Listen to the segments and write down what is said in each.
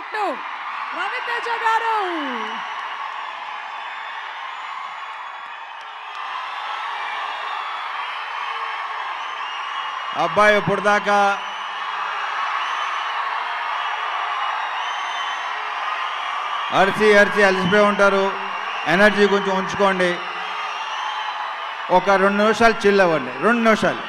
జట్టు రవితేజ గారు. అబ్బాయి ఇప్పుడు దాకా అరిచి అలసిపోయి ఉంటారు. ఎనర్జీ కొంచెం ఉంచుకోండి. ఒక 2 నిమిషాలు చిల్ అవ్వండి. 2 నిమిషాలు.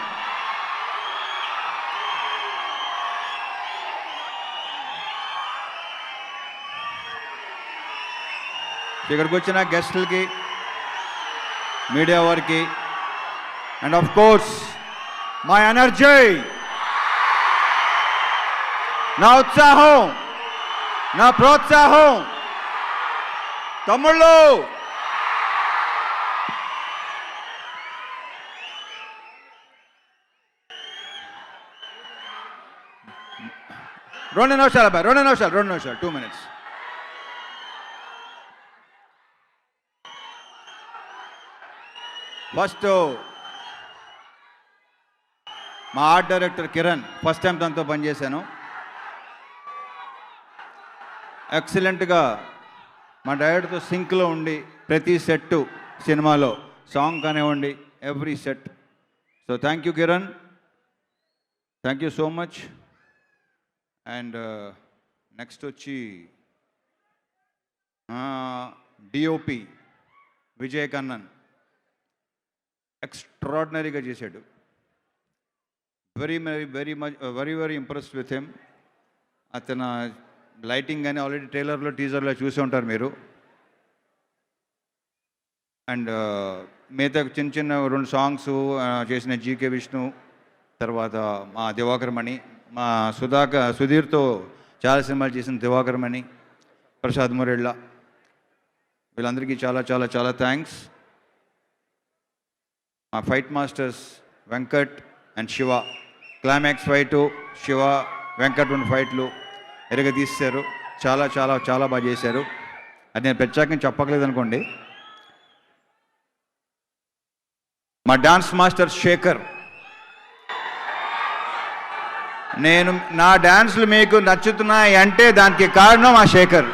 ఇక్కడికి వచ్చిన గెస్టులకి, మీడియా వారికి, and of course my energy, నా ఉత్సాహం, నా ప్రోత్సాహం, తమ్ముళ్ళు, రెండు నిమిషాలు 2 minutes. ఫస్ట్ మా art director Kiran, first time తనతో పనిచేశాను. ఎక్సలెంట్గా మా డైరెక్టర్తో సింక్లో ఉండి ప్రతి సెట్టు సినిమాలో సాంగ్ కానివ్వండి, every set. So thank you Kiran, thank you so much. And next వచ్చి డిఓపి విజయ్ కన్నన్ ఎక్స్ట్రాడినరీగా చేశాడు. Very impressed with him. అతను లైటింగ్ కానీ ఆల్రెడీ ట్రైలర్లో, టీజర్లో చూసి ఉంటారు మీరు. అండ్ మిగతా చిన్న 2 సాంగ్స్ చేసిన జీకే విష్ణు, తర్వాత మా దివాకర్ మణి, మా సుధీర్తో చాలా సినిమాలు చేసిన దివాకర్ మణి, ప్రసాద్ మురెళ్ళ, వీళ్ళందరికీ చాలా చాలా చాలా థ్యాంక్స్. మా fight masters Venkat and Shiva, climax fight Shiva Venkat 2 ఫైట్లు ఎరగ తీశారు. చాలా చాలా చాలా బాగా చేశారు. అది నేను ప్రత్యేకంగా చెప్పకలేదు అనుకోండి. మా డాన్స్ మాస్టర్ శేఖర్, నా డ్యాన్సులు మీకు నచ్చుతున్నాయి అంటే దానికి కారణం ఆ శేఖర్.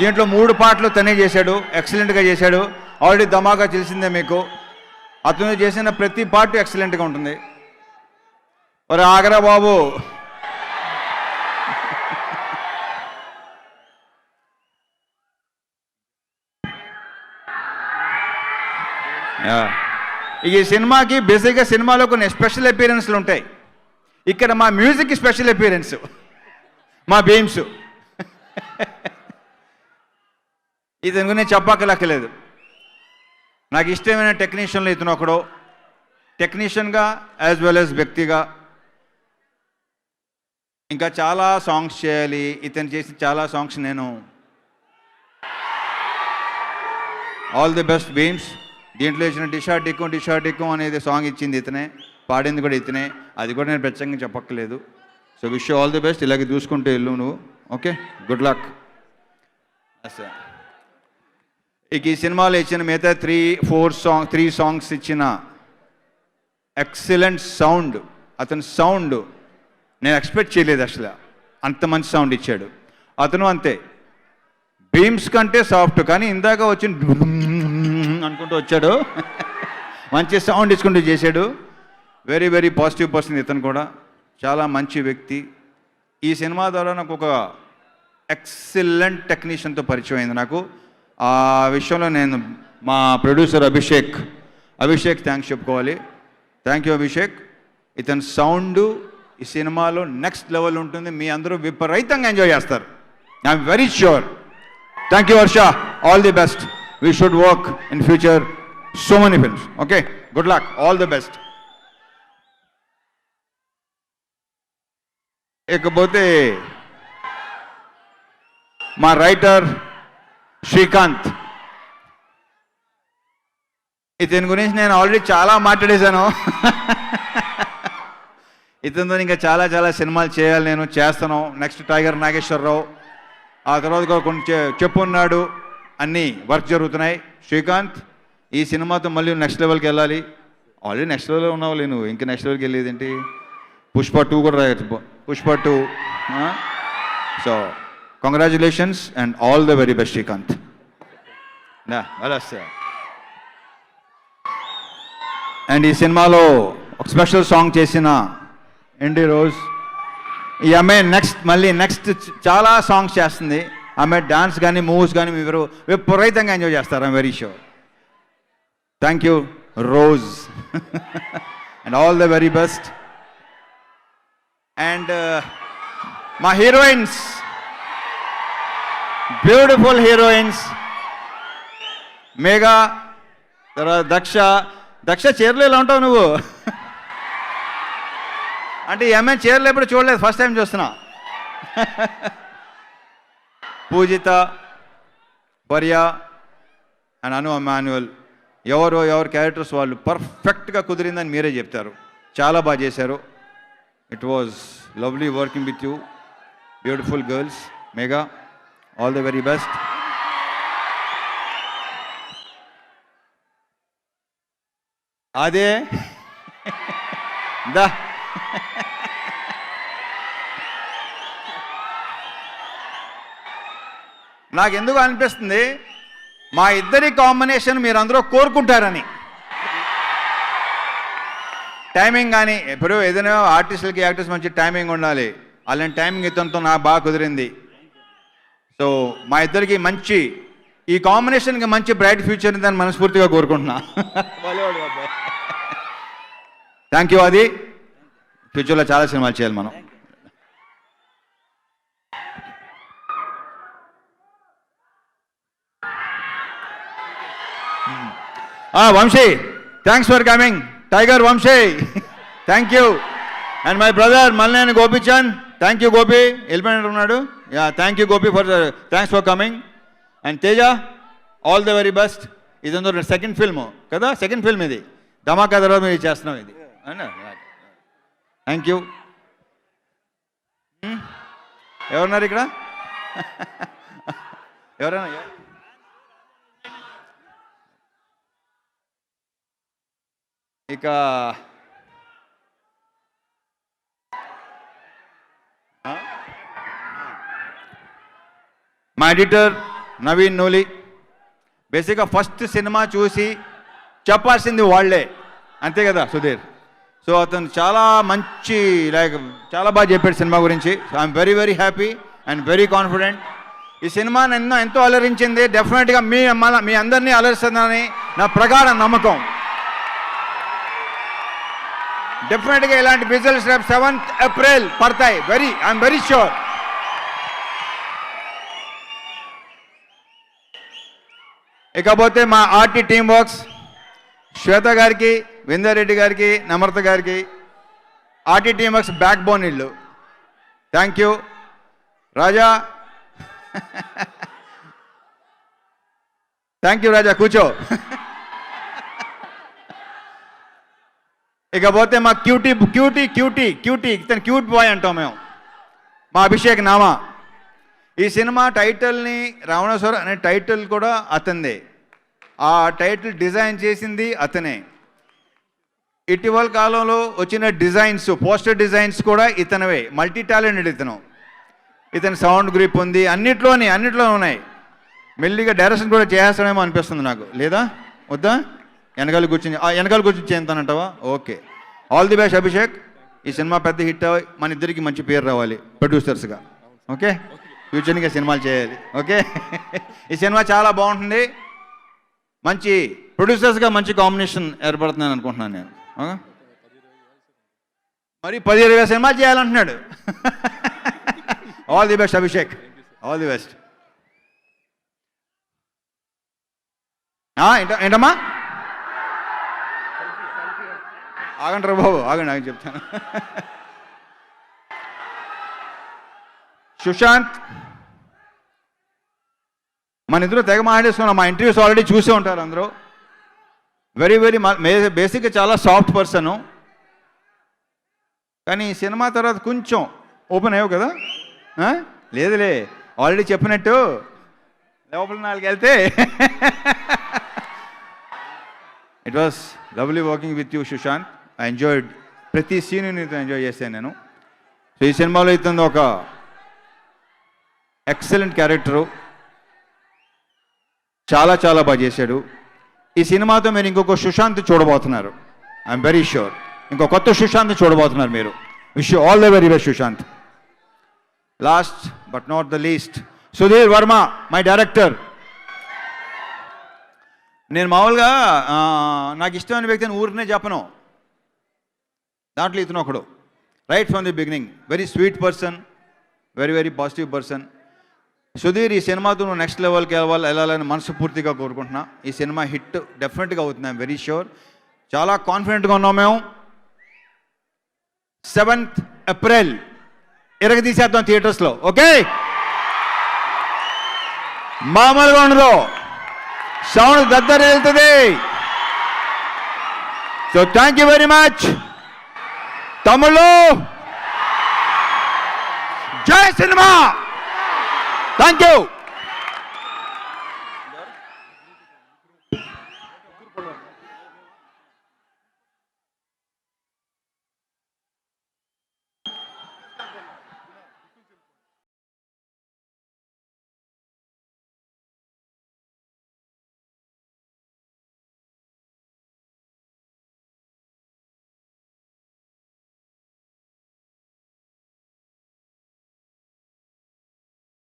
దీంట్లో 3 పాటలు తనే చేశాడు, ఎక్సలెంట్గా చేశాడు. ఆల్రెడీ ధమాకా తెలిసిందే మీకు. అతను చేసిన ప్రతి పార్ట్ ఎక్సలెంట్గా ఉంటుంది. మరి ఆగరా బాబు. ఈ సినిమాకి బేసిక్గా సినిమాలో కొన్ని స్పెషల్ అపీరెన్స్లు ఉంటాయి. ఇక్కడ మా మ్యూజిక్ స్పెషల్ అపీరెన్స్, మా బీమ్స్. ఇది నేను చెప్పక్కర్లేదు. నాకు ఇష్టమైన టెక్నీషియన్లో ఇతను ఒకడు. టెక్నీషియన్గా యాజ్ వెల్ యాజ్ వ్యక్తిగా ఇంకా చాలా సాంగ్స్ చేయాలి. ఇతను చేసిన చాలా సాంగ్స్ నేను ఆల్ ది బెస్ట్ బీమ్స్. దీంట్లో ఇచ్చిన డిషా డిక్కు అనేది సాంగ్ ఇచ్చింది ఇతనే, పాడింది కూడా ఇతనే. అది కూడా నేను ప్రత్యేకంగా చెప్పక్కర్లేదు. So wish all the best. ఇలాగే చూసుకుంటూ వెళ్ళు నువ్వు. Okay, good luck. ఇక ఈ సినిమాలో ఇచ్చిన మిగతా 3 సాంగ్స్ ఇచ్చిన ఎక్సలెంట్ సౌండ్. అతని సౌండ్ నేను ఎక్స్పెక్ట్ చేయలేదు అసలు, అంత మంచి సౌండ్ ఇచ్చాడు. అతను అంతే, బీమ్స్ కంటే సాఫ్ట్, కానీ ఇందాక వచ్చి అనుకుంటూ వచ్చాడు. మంచి సౌండ్ ఇచ్చుకుంటూ చేశాడు. వెరీ పాజిటివ్ పర్సన్ ఇతను కూడా, చాలా మంచి వ్యక్తి. ఈ సినిమా ద్వారా నాకు ఒక ఎక్సలెంట్ టెక్నీషియన్తో పరిచయం అయింది నాకు. ఆ విషయంలో నేను మా ప్రొడ్యూసర్ అభిషేక్ థ్యాంక్స్ చెప్పుకోవాలి. Thank you Abhishek. ఇతని సౌండ్ ఈ సినిమాలో నెక్స్ట్ లెవెల్ ఉంటుంది. మీ అందరూ విపరీతంగా ఎంజాయ్ చేస్తారు, I'm very sure. Thank you Varsha, all the best. We should work in future so many films. Okay, good luck, all the best. ఇకపోతే మా రైటర్ శ్రీకాంత్, ఇతని గురించి నేను ఆల్రెడీ చాలా మాట్లాడేశాను. ఇతనితో ఇంకా చాలా చాలా సినిమాలు చేయాలి, నేను చేస్తాను. నెక్స్ట్ టైగర్ నాగేశ్వరరావు, ఆ తర్వాత కూడా కొన్ని చెప్పున్నాడు, అన్నీ వర్క్ జరుగుతున్నాయి. శ్రీకాంత్, ఈ సినిమాతో మళ్ళీ నెక్స్ట్ లెవెల్కి వెళ్ళాలి. ఆల్రెడీ నెక్స్ట్ లెవెల్లో ఉన్నావు నువ్వు, ఇంకా నెక్స్ట్ లెవెల్కి వెళ్ళేది ఏంటి? పుష్ప 2 కూడా రాయొచ్చు, Pushpa 2. So congratulations and all the very best Srikanth. And ఈ సినిమాలో ఒక స్పెషల్ సాంగ్ చేసిన ఎండి రోజ్. ఈ అమ్మాయి నెక్స్ట్ చాలా సాంగ్స్ చేస్తుంది. ఆమె డాన్స్ కానీ మూవ్స్ కానీ మీరు విపరీతంగా ఎంజాయ్ చేస్తారు. I'm very sure. Thank you rose and all the very best. And మా హీరోయిన్స్, బ్యూటిఫుల్ హీరోయిన్స్, మేఘా, తర్వాత దక్ష చీరలు ఎలా ఉంటావు నువ్వు? అంటే ఈ అమ్మాయి చీరలు ఎప్పుడు చూడలేదు, ఫస్ట్ టైం చూస్తున్నా. పూజిత, పర్యా అండ్ అను అమాన్యువల్, ఎవరి క్యారెక్టర్స్ వాళ్ళు పర్ఫెక్ట్గా కుదిరిందని మీరే చెప్తారు. చాలా బాగా చేశారు. It was lovely working with you, beautiful girls. Megha, all the very best. అదే దా నాకు ఎందుకు అనిపిస్తుంది, మా ఇద్దరి కాంబినేషన్ మీరందరూ కోరుకుంటారని. టైమింగ్ కానీ ఇప్పుడు ఏదైనా ఆర్టిస్టులకి యాక్టర్స్ మంచి టైమింగ్ ఉండాలి. అలాంటి టైమింగ్ ఇతనితో నాకు బాగా కుదిరింది. సో మా ఇద్దరికి మంచి ఈ కాంబినేషన్కి మంచి బ్రైట్ ఫ్యూచర్ ఉందని మనస్ఫూర్తిగా కోరుకుంటున్నా. Thank you. అది ఫ్యూచర్లో చాలా సినిమాలు చేయాలి మనం. Vamsi, thanks for coming. Tiger Vamsi, thank you. And my brother Malleni Gopichand, thank you Gopi, వెళ్ళిపోయినట్టు ఉన్నాడు. Yeah, thank you Gopi thanks for coming. And Teja, all the very best. ఇదంతా సెకండ్ ఫిల్మ్ కదా, సెకండ్ ఫిల్మ్ ఇది. ధమాకా తర్వాత మీరు చేస్తున్నాం ఇది. Thank you. ఎవరున్నారు ఇక్కడ? ఎవరైనా ఇక మా ఎడిటర్ నవీన్ నూలి. బేసిక్గా ఫస్ట్ సినిమా చూసి చెప్పాల్సింది వాళ్ళే, అంతే కదా సుధీర్? సో అతను చాలా మంచి చాలా బాగా చెప్పాడు సినిమా గురించి. So I'm very very happy and very confident. ఈ సినిమా నన్ను ఎంతో అలరించింది. డెఫినెట్గా మీ అందరినీ అలరిస్తుందని నా ప్రగాఢ నమ్మకం. డెఫినెట్గా ఇలాంటి విజువల్స్ రేపు 7th ఏప్రిల్ పడతాయి. I'm very sure. ఇకపోతే మా ఆర్టీ టీమ్ వర్క్స్, శ్వేత గారికి, విందారెడ్డి గారికి, నమ్రత గారికి, RT team works backbone ఇల్లు. Thank you. Raja, thank you Raja, కూర్చో. ఇకపోతే మా క్యూటీ ఇతను క్యూట్ బాయ్ అంటాం మేము, మా అభిషేక్ నామా. ఈ సినిమా టైటిల్ని రావణేశ్వర అనే టైటిల్ కూడా అతనిదే. ఆ టైటిల్ డిజైన్ చేసింది అతనే. ఇటీవల కాలంలో వచ్చిన డిజైన్స్, పోస్టర్ డిజైన్స్ కూడా ఇతనవే. మల్టీ టాలెంటెడ్ ఇతని సౌండ్ గ్రిప్ ఉంది, అన్నిట్లో ఉన్నాయి. మెల్లిగా డైరెక్షన్ కూడా చేస్తాడేమో అనిపిస్తుంది నాకు. లేదా వద్దా? వెనకాల కూర్చొని చేస్తానంటావా? Okay, all the best Abhishek. ఈ సినిమా పెద్ద హిట్ అవ్వి మన ఇద్దరికి మంచి పేరు రావాలి ప్రొడ్యూసర్స్గా. ఓకే, ఫ్యూచర్గా సినిమాలు చేయాలి. ఓకే, ఈ సినిమా చాలా బాగుంటుంది. మంచి ప్రొడ్యూసర్స్గా మంచి కాంబినేషన్ ఏర్పడుతుందని అనుకుంటున్నాను నేను. మరి 10-20 సినిమాలు చేయాలంటున్నాడు. All the best Abhishek, all the best. ఏంటమ్మా? ఆగంటారు బాబు, ఆగండి చెప్తాను. సుశాంత్, మన ఇద్దరు తెగ మాట్లాడేసుకున్నాం. మా ఇంటర్వ్యూస్ ఆల్రెడీ చూసే ఉంటారు అందరూ. వెరీ వెరీ బేసిక్గా చాలా సాఫ్ట్ పర్సను. కానీ సినిమా తర్వాత కొంచెం ఓపెన్ అయ్యావు కదా? లేదులే, ఆల్రెడీ చెప్పినట్టు లోపల 4 వెళ్తే. It was lovely working with you Sushant. I enjoyed ప్రతి సీన్ నీతో ఎంజాయ్ చేశాను నేను. సో ఈ సినిమాలో ఇతను ఒక ఎక్సలెంట్ క్యారెక్టరు, చాలా చాలా బాగా చేశాడు. ఈ సినిమాతో మీరు ఇంకొక సుశాంత్ చూడబోతున్నారు. ఐఎమ్ వెరీ షూర్ ఇంకో కొత్త సుశాంత్ చూడబోతున్నారు మీరు. Wish you all the very best Sushant. Last but not the least, Sudheer Varma, my director. నేను మామూలుగా నాకు ఇష్టమైన వ్యక్తిని ఊరినే చెప్పను, దాంట్లో ఇతను ఒకడు. Right from the beginning very sweet person, very very positive person. Sudheer, ఈ సినిమాతో నువ్వు నెక్స్ట్ లెవెల్కి వెళ్ళాలని మనస్ఫూర్తిగా కోరుకుంటున్నా. ఈ సినిమా హిట్ డెఫినెట్గా అవుతుంది, ఐఎమ్ వెరీ షూర్. చాలా కాన్ఫిడెంట్గా ఉన్నాం మేము. 7th April తీసేద్దాం థియేటర్స్లో. ఓకే, మామూలుగా ఉండదు, సౌండ్ దద్దరి వెళ్తుంది. So thank you very much తమ్ముళ్ళు. జై సినిమా. Thank you.